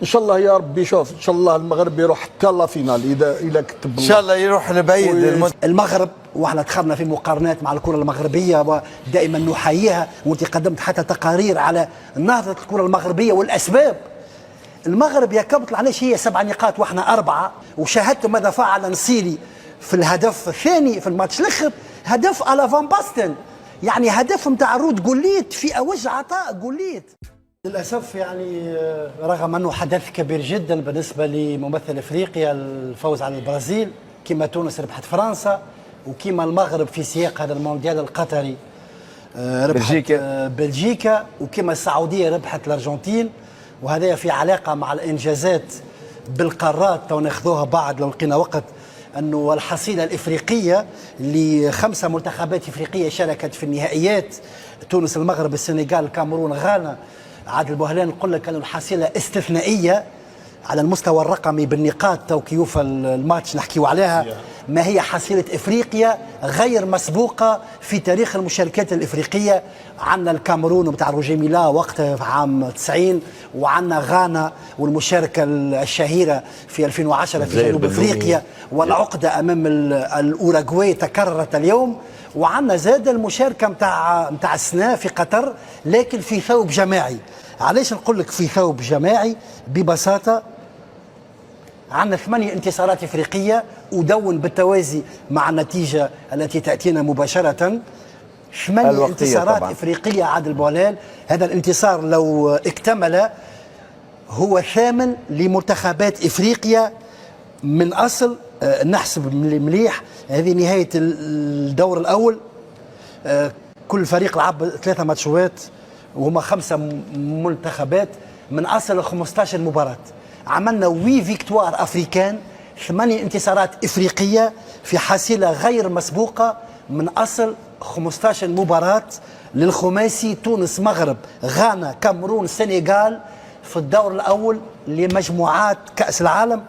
ان شاء الله يا ربي. شوف ان شاء الله المغرب يروح حتى لا فينال اذا كتب ان شاء الله يروح لبعيد. المغرب واحنا دخلنا في مقارنات مع الكره المغربيه ودائما نحييها، وانت قدمت حتى تقارير على نهضه الكره المغربيه والاسباب. المغرب يا كابتن علاش هي 7 نقاط واحنا 4، وشاهدت ماذا فعل نصيري في الهدف الثاني في الماتش الاخر، هدف على فان باستن، يعني هدف نتاع رود جوليت في اوج عطاء جوليت. للاسف يعني رغم انه حدث كبير جدا بالنسبه لممثل افريقيا الفوز على البرازيل، كما تونس ربحت فرنسا، وكما المغرب في سياق هذا المونديال القطري ربحت بلجيكا، وكما السعوديه ربحت الارجنتين، وهذا في علاقه مع الانجازات بالقارات تو ناخذوها بعد لو لقينا وقت. انه الحصيله الافريقيه ل5 منتخبات افريقيه شاركت في النهائيات، تونس المغرب السنغال الكاميرون غانا. عادل بوهلان نقول لك انه الحصيله استثنائيه على المستوى الرقمي بالنقاط، تو كيوف الماتش نحكيو عليها، ما هي حصيله افريقيا غير مسبوقه في تاريخ المشاركات الافريقيه. عندنا الكاميرون بتاع روجي ميلا وقتها في عام 90، وعندنا غانا والمشاركه الشهيره في 2010 في جنوب افريقيا، والعقده امام الاوروغواي تكررت اليوم، وعندنا زاد المشاركه نتاع السنه في قطر لكن في ثوب جماعي. علاش نقول لك في ثوب جماعي؟ ببساطه عندنا 8 انتصارات افريقيه، ودون بالتوازي مع النتيجه التي تاتينا مباشره 8 انتصارات طبعا. افريقيه عادل بوهلال. هذا الانتصار لو اكتمل هو 8 لمنتخبات افريقيا من اصل نحسب مليح. هذه نهايه الدور الاول، كل فريق لعب 3 ماتشات وهما 5 منتخبات من اصل 15 مباراه. عملنا 8 فيكتوار افريكان، 8 انتصارات افريقيه في حصيله غير مسبوقه من اصل 15 مباراه للخماسي تونس مغرب غانا كاميرون سنغال في الدور الاول لمجموعات كاس العالم.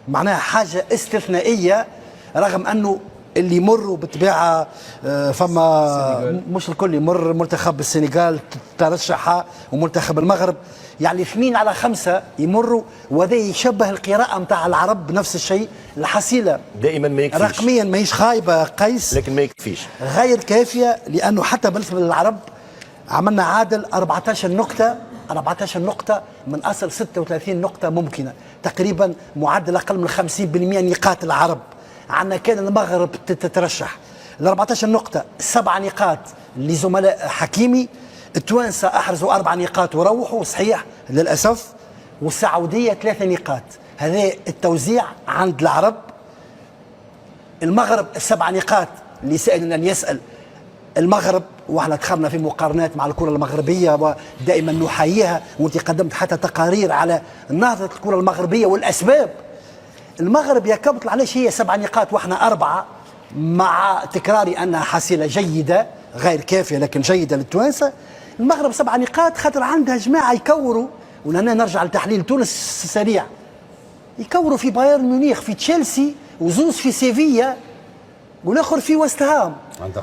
معناها حاجه استثنائيه، رغم انه اللي يمروا بالطبيعه فما مش الكل يمر. منتخب السنغال ترشح ومنتخب المغرب، يعني 2 على 5 يمروا، وهذا يشبه القراءه نتاع العرب بنفس الشيء. الحصيله دائما ما يكفيش، رقميا ماهيش خايبه قيس، لكن ما يكفيش، غير كافيه، لانه حتى بالنسبه للعرب عملنا عادل 14 نقطه 14 نقطه من اصل 36 نقطه ممكنه، تقريبا معدل اقل من 50% نقاط العرب. عندنا كان المغرب تترشح ال 14 نقطه 7 نقاط لزملاء حكيمي، التوانسه احرزوا 4 نقاط وروحوا صحيح للاسف، والسعوديه 3 نقاط. هذا التوزيع عند العرب. المغرب 7 نقاط، اللي سائل ان يسال المغرب، واحنا دخلنا في مقارنات مع الكره المغربيه ودائما نحييها، وانت قدمت حتى تقارير على نهضه الكره المغربيه والاسباب. المغرب يا كابتن علاش هي 7 نقاط واحنا 4، مع تكراري انها حصيله جيده غير كافيه لكن جيده للتوانسه. المغرب 7 نقاط خاطر عندها جماعه يكوروا، وهنا نرجع لتحليل تونس سريع، يكوروا في بايرن ميونخ، في تشيلسي، وزوز في سيفيا، والاخر في وست هام.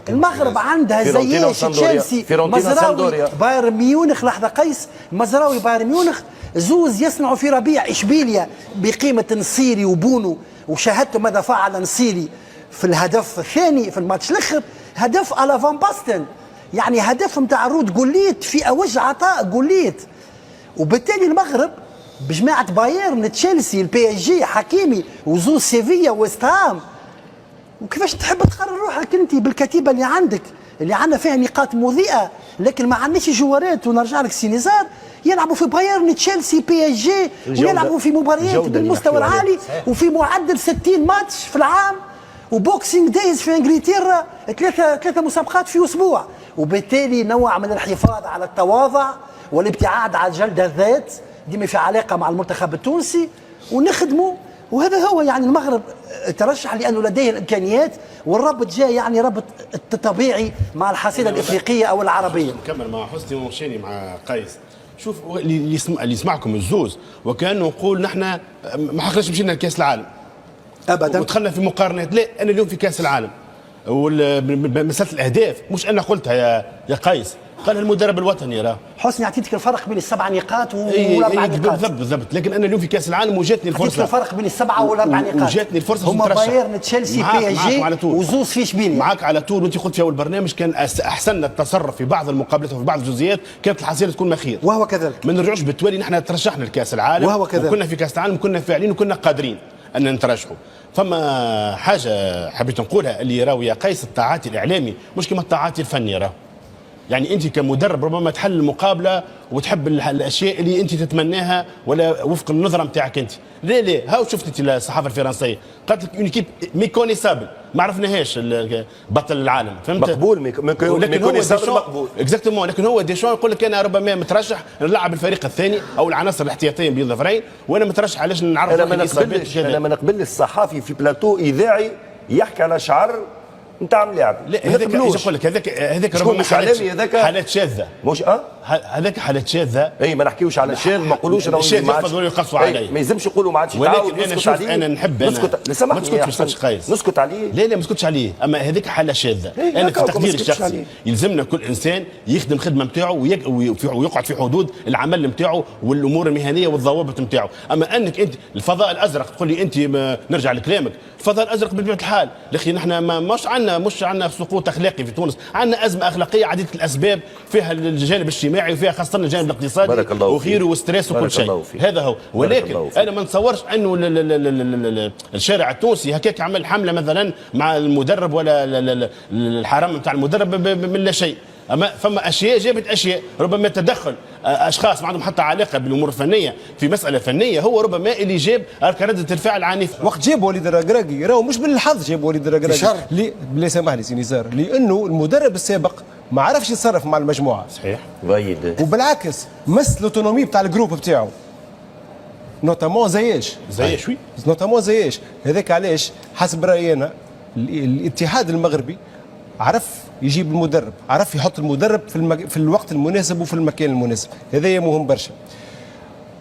المغرب عندها زياش تشيلسي مزراوي بايرن ميونخ. لحظه قيس، مزراوي بايرن ميونخ، زوز يصنعوا في ربيع اشبيليا بقيمه نصيري وبونو، وشاهدت ماذا فعل نصيري في الهدف الثاني في الماتش الاخر، هدف على فان باستن، يعني هدف نتاع رود جوليت في اوج عطاء جوليت. وبالتالي المغرب بجماعه بايرن تشيلسي البي اس جي حكيمي وزوز سيفيا وست هام، وكيفاش تحب تقرر روحك انت بالكتيبه اللي عندك اللي عندنا فيها نقاط مضيئه، لكن ما عندناش جوارات. ونرجع لك سينيزار يلعبوا في بايرن تشيلسي بي اس جي، ويلعبوا في مباريات بالمستوى العالي، وفي معدل 60 ماتش في العام، وبوكسينج دايز في انجلترا، ثلاثه مسابقات في اسبوع. وبالتالي نوع من الحفاظ على التواضع والابتعاد عن جلد الذات ديما في علاقه مع المنتخب التونسي ونخدموا. وهذا هو يعني المغرب ترشح لانه لديه الامكانيات، والربط جاي يعني ربط طبيعي مع الحصيله الافريقيه او العربيه. نكمل مع حسني ومشيني مع قيس. شوف اللي يسمعكم الزوز وكانه نقول نحن ما حقناش مشينا لكاس العالم ابدا، ودخلنا في مقارنات. لا، انا اليوم في كاس العالم ومساله الاهداف مش انا قلتها يا قيس، قال المدرب الوطني راه. حسني اعطيتك الفرق بين السبع نقاط والاربع نقاط. بالضبط، لكن انا اليوم في كاس العالم وجاتني الفرصه. اعطيتك الفرق بين السبعه والاربع نقاط. وجاتني الفرصه هما بايرن، تشيلسي، بي اس جي وزوز في اشبيليا. معاك على طول، وانت قلت في اول برنامج كان احسن التصرف في بعض المقابلات وفي بعض الجزئيات كانت الحصيله تكون مخير. وهو كذلك. ما نرجعوش بالتوالي، نحن ترشحنا لكاس العالم وهو كذلك. وكنا في كاس العالم وكنا فاعلين وكنا قادرين ان نترشحوا. فما حاجه حبيت نقولها اللي راهو يا قيس، التعاطي الاعلامي مش كما التعاطي الفني راه. يعني انت كمدرب ربما تحل المقابله وتحب الاشياء اللي انت تتمناها ولا وفق النظره نتاعك انت. ليه هاو شفت انت الصحافه الفرنسيه قالت لك اون ايكيب ميكونيسابل، ما عرفناهاش بطل العالم، فهمت؟ مقبول ميكونيسابل مقبول اكزاكتومون. لكن هو ديشان يقول لك انا ربما مترشح نلعب الفريق الثاني او العناصر الاحتياطيه بين ظفرين، وانا مترشح علاش نعرف انا ما نقبلش الصحافي في بلاتو اذاعي يحكي على شعر نتاع ملاعب. لا هذاك نقول لك هذاك ربما حالات شاذه، مش هذاك حالات شاذه. اي ما نحكيوش على الشاذ، ما نقولوش راهو الشاذ يقصدوا يقصوا عليه، ما يلزمش يقولوا ما عادش يتعاود. ولكن انا شوف انا نحب ما تسكتش قيس، نسكت عليه. لا ما نسكتش عليه، اما هذيك حاله شاذه. انا في تقديري الشخصي يلزمنا كل انسان يخدم الخدمه نتاعو ويقعد في حدود العمل نتاعو والامور المهنيه والضوابط نتاعو. اما انك انت الفضاء الازرق تقول لي انت نرجع لكلامك، الفضاء الازرق بطبيعه الحال يا اخي نحن مش عندنا سقوط اخلاقي في تونس، عندنا ازمه اخلاقيه عديده الاسباب، فيها الجانب الاجتماعي وفيها خاصه الجانب الاقتصادي وخيره وستريس وكل شيء. هذا هو. ولكن انا ما نتصورش انه الشارع التونسي هكاك عمل حمله مثلا مع المدرب ولا الحرام نتاع المدرب من لا شيء. اما فما اشياء جابت اشياء، ربما تدخل اشخاص ما عندهم حتى علاقه بالامور الفنيه في مساله فنيه هو ربما اللي جاب رده الفعل عنيفه. وقت جاب وليد الركراكي راهو مش بالحظ جاب وليد الركراكي لا سامحني سي نزار، لانه المدرب السابق ما عرفش يتصرف مع المجموعه. صحيح. وبالعكس مس الاوتونومي بتاع الجروب بتاعه نوتامون زياش وي نوتامون زياش. هذاك علاش حسب رايي انا الاتحاد المغربي عرف يجيب المدرب، عرف يحط المدرب في الوقت المناسب وفي المكان المناسب، هذا مهم برشا.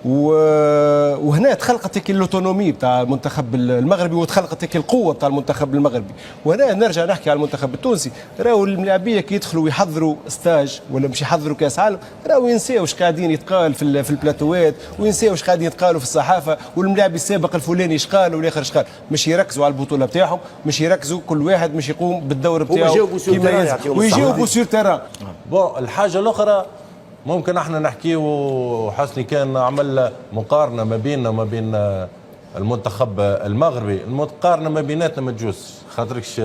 وهنا تخلقت هيك الاوتونومي بتاع المنتخب المغربي وتخلقت هيك القوه بتاع المنتخب المغربي. وهنا نرجع نحكي على المنتخب التونسي، راهو الملاعبيه كي يدخلوا ويحضروا ستاج ولا مش يحضروا كاس عالم راهو ينساو واش قاعدين يتقال في البلاتوات، وينساو واش قاعدين يتقالوا في الصحافه، والملاعبي السابق الفلاني ايش قال والاخر ايش قال، مش يركزوا على البطوله بتاعهم، مش يركزوا كل واحد مش يقوم بالدور بتاعه ويجاوبوا سور تيران. بون الحاجه الاخرى ممكن احنا نحكيو، حسني كان عمل مقارنه ما بيننا وما بين المنتخب المغربي، المقارنه ما بيناتنا ما تجوز، خاطركش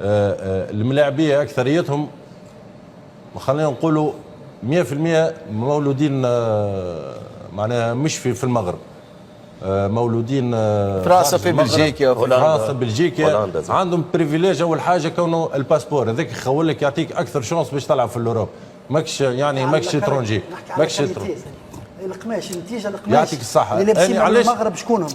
الملاعبيه اكثريتهم خلينا نقولوا 100% مولودين معناها مش في المغرب، مولودين فرنسا في بلجيكا فرنسا بلجيكا عندهم بريفيليج. اول حاجه كونه الباسبور هذاك يخول لك يعطيك اكثر شانس باش تلعب في الاوروب، ماكش يعني ماكش ترونجي ماكش القماش النتيجه القماش يعطيك الصحه. اللي لابسين علاش المغرب شكونهم؟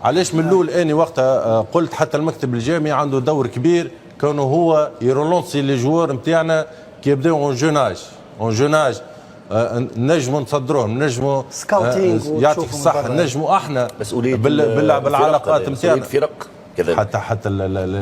علاش من الاول اني وقتها قلت حتى المكتب الجامعي عنده دور كبير كونه هو يرولونسي لي جوار نتاعنا كي يبداو اون جوناج نجموا نصدروهم، نجموا يعطيك الصحه، نجموا احنا بالعلاقات نتاعنا حتى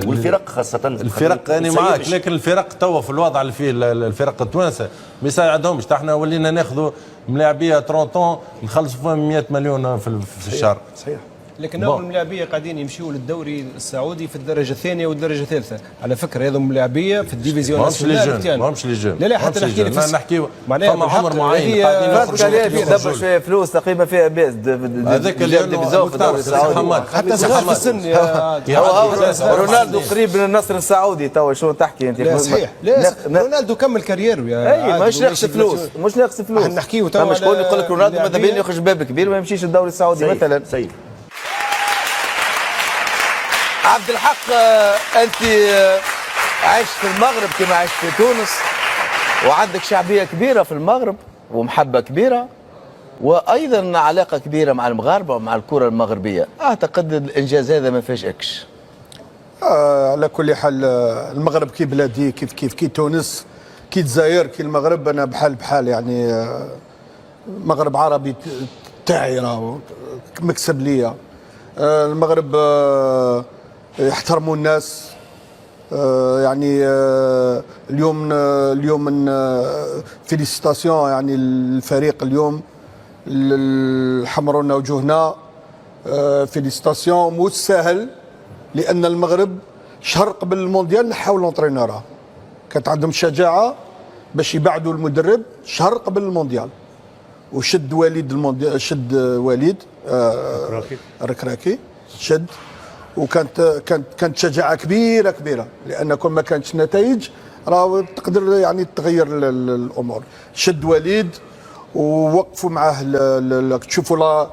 والفرق خاصة الفرق أنا معاك، لكن الفرق توا في الوضع اللي فيه الفرق التوانسة ما يساعدهمش. احنا ولينا ناخذوا ملاعبية 30 نخلصوا فيهم 100 مليون في الشهر. صحيح. لكن هم الملاعبيه قاعدين يمشيوا للدوري السعودي في الدرجه الثانيه والدرجه الثالثه، على فكره هذو ملاعبيه في الديفيزيون ناسيونال ماهمش لي جون لا حتى نحكي لك نحكيو معناها عمر معين قاعدين يدبر شويه فلوس تقريبا فيها باس هذاك اللي في الدوري السعودي حتى صغار في السن رونالدو قريب من النصر السعودي توا شو تحكي انت؟ لا صحيح لا رونالدو كمل كاريره يا مش ناقص فلوس مش ناقص فلوس نحكيو توا شكون يقول لك رونالدو ماذا بين يخرج باب كبير وما يمشيش الدوري السعودي مثلا. عبد الحق انت عشت في المغرب كما عشت في تونس وعندك شعبيه كبيره في المغرب ومحبه كبيره وايضا علاقه كبيره مع المغاربه ومع الكره المغربيه، اعتقد الانجاز هذا ما فيهش اكش. على كل حال المغرب كي بلادي كيف كي تونس كي الجزائر كي المغرب، انا بحال يعني مغرب عربي تاعي راهو مكسب ليا. المغرب يحترموا الناس، يعني اليوم فيليسيتاسيون يعني الفريق اليوم حمرونا وجوهنا. فيليسيتاسيون مو سهل، لان المغرب شهر قبل المونديال نحاول نطرينورها، كانت عندهم شجاعه باش يبعدوا المدرب شهر قبل المونديال، وشد وليد المونديال، شد وليد الركراكي شد، كانت شجاعه كبيره، لان كل ما كانتش نتائج راه تقدر يعني تغير الامور. شد وليد ووقفوا معاه تشوفوا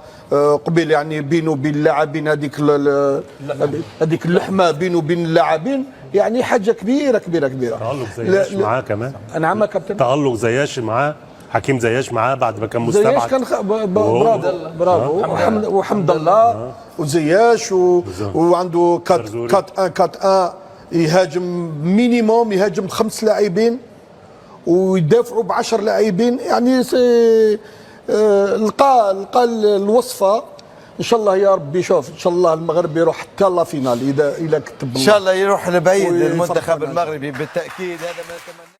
قبيل يعني بينه وبين اللاعبين هذيك اللحمه بينه وبين اللاعبين، يعني حاجه كبيره. تألق زياش معاه كمان. نعم كابتن. تألق زياش معاه، حكيم زياش معاه بعد ما كان مستبعد. زياش كان برافو وحمد الله وزياش وعنده 4-1 يهاجم مينيموم، يهاجم 5 لاعبين ويدافعوا ب10 لاعبين، يعني لقى الوصفه. ان شاء الله يا ربي، شوف ان شاء الله المغرب يروح حتى لا فينال اذا كتب ان شاء الله يروح لبعيد المنتخب المغربي بالتاكيد، هذا ما نتمنى.